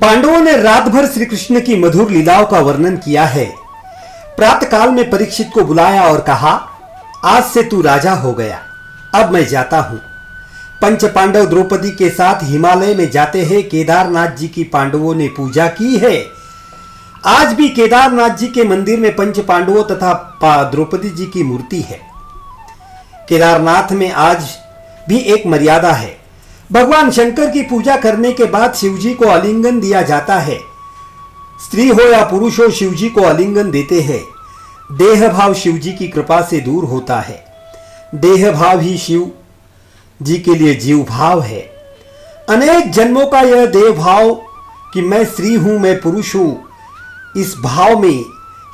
पांडवों ने रात भर श्री कृष्ण की मधुर लीलाओं का वर्णन किया है। प्रातः काल में परीक्षित को बुलाया और कहा, आज से तू राजा हो गया, अब मैं जाता हूं। पंच पांडव द्रौपदी के साथ हिमालय में जाते हैं। केदारनाथ जी की पांडवों ने पूजा की है। आज भी केदारनाथ जी के मंदिर में पंच पांडवों तथा द्रौपदी जी की मूर्ति है। केदारनाथ में आज भी एक मर्यादा है। भगवान शंकर की पूजा करने के बाद शिवजी को आलिंगन दिया जाता है। स्त्री हो या पुरुष हो, शिवजी को आलिंगन देते हैं। देह भाव शिवजी की कृपा से दूर होता है। देह भाव ही शिव जी के लिए जीव भाव है। अनेक जन्मों का यह देव भाव कि मैं स्त्री हूं, मैं पुरुष हूं, इस भाव में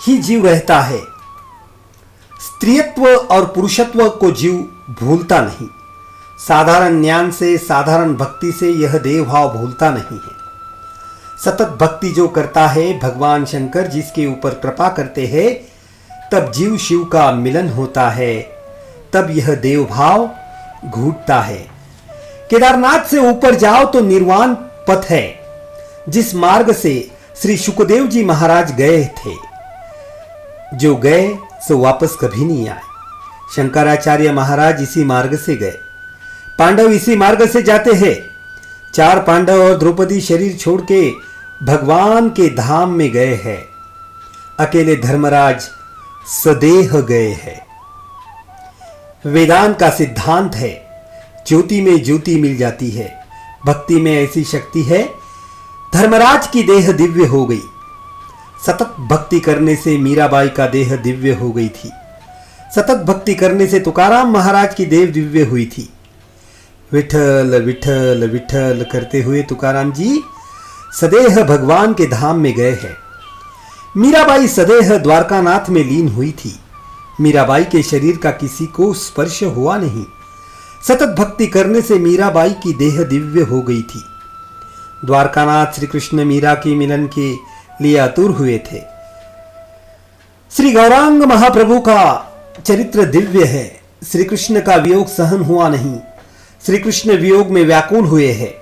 ही जीव रहता है। स्त्रीत्व और पुरुषत्व को जीव भूलता नहीं। साधारण ज्ञान से, साधारण भक्ति से यह देव भाव भूलता नहीं है। सतत भक्ति जो करता है, भगवान शंकर जिसके ऊपर कृपा करते हैं, तब जीव शिव का मिलन होता है, तब यह देव भाव घूटता है। केदारनाथ से ऊपर जाओ तो निर्वाण पथ है, जिस मार्ग से श्री सुखदेव जी महाराज गए थे। जो गए सो वापस कभी नहीं आए। शंकराचार्य महाराज इसी मार्ग से गए, पांडव इसी मार्ग से जाते हैं। 4 पांडव और द्रौपदी शरीर छोड़ के भगवान के धाम में गए हैं। अकेले धर्मराज सदेह गए हैं। वेदांत का सिद्धांत है, ज्योति में ज्योति मिल जाती है। भक्ति में ऐसी शक्ति है। धर्मराज की देह दिव्य हो गई। सतत भक्ति करने से मीराबाई का देह दिव्य हो गई थी। सतत भक्ति करने से तुकाराम महाराज की देह दिव्य हुई थी। विठल विठल विठल करते हुए तुकाराम जी सदेह भगवान के धाम में गए हैं। मीराबाई सदेह द्वारकानाथ में लीन हुई थी। मीराबाई के शरीर का किसी को स्पर्श हुआ नहीं। सतत भक्ति करने से मीराबाई की देह दिव्य हो गई थी। द्वारकानाथ श्री कृष्ण मीरा के मिलन के लिए आतुर हुए थे। श्री गौरांग महाप्रभु का चरित्र दिव्य है। श्री कृष्ण का वियोग सहन हुआ नहीं। श्री कृष्ण वियोग में व्याकुल हुए हैं।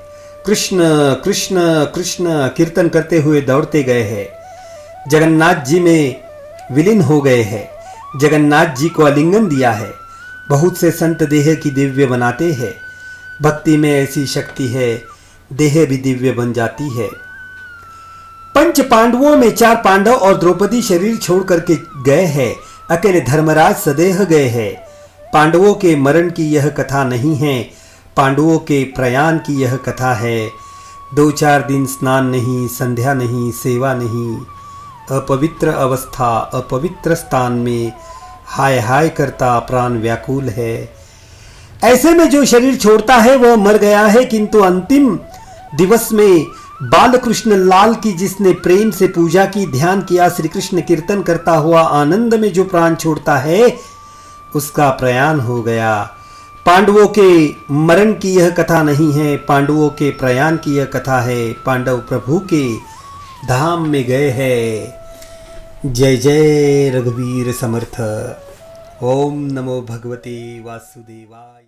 कृष्ण कृष्ण कृष्ण कीर्तन करते हुए दौड़ते गए हैं। जगन्नाथ जी में विलीन हो गए हैं। जगन्नाथ जी को आलिंगन दिया है। बहुत से संत देह की दिव्य बनाते हैं। भक्ति में ऐसी शक्ति है, देह भी दिव्य बन जाती है। पंच पांडवों में 4 पांडव और द्रौपदी शरीर छोड़ करके गए हैं। अकेले धर्मराज सदेह गए हैं। पांडवों के मरण की यह कथा नहीं है, पांडवों के प्रयाण की यह कथा है। 2-4 दिन स्नान नहीं, संध्या नहीं, सेवा नहीं, अपवित्र अवस्था, अपवित्र स्थान में हाय हाय करता प्राण व्याकुल है। ऐसे में जो शरीर छोड़ता है वह मर गया है। किंतु अंतिम दिवस में बालकृष्ण लाल की जिसने प्रेम से पूजा की, ध्यान किया, श्री कृष्ण कीर्तन करता हुआ आनंद में जो प्राण छोड़ता है, उसका प्रयाण हो गया। पांडवों के मरण की यह कथा नहीं है, पांडवों के प्रयाण की यह कथा है। पांडव प्रभु के धाम में गए हैं। जय जय रघुवीर समर्थ। ओम नमो भगवते वासुदेवाय।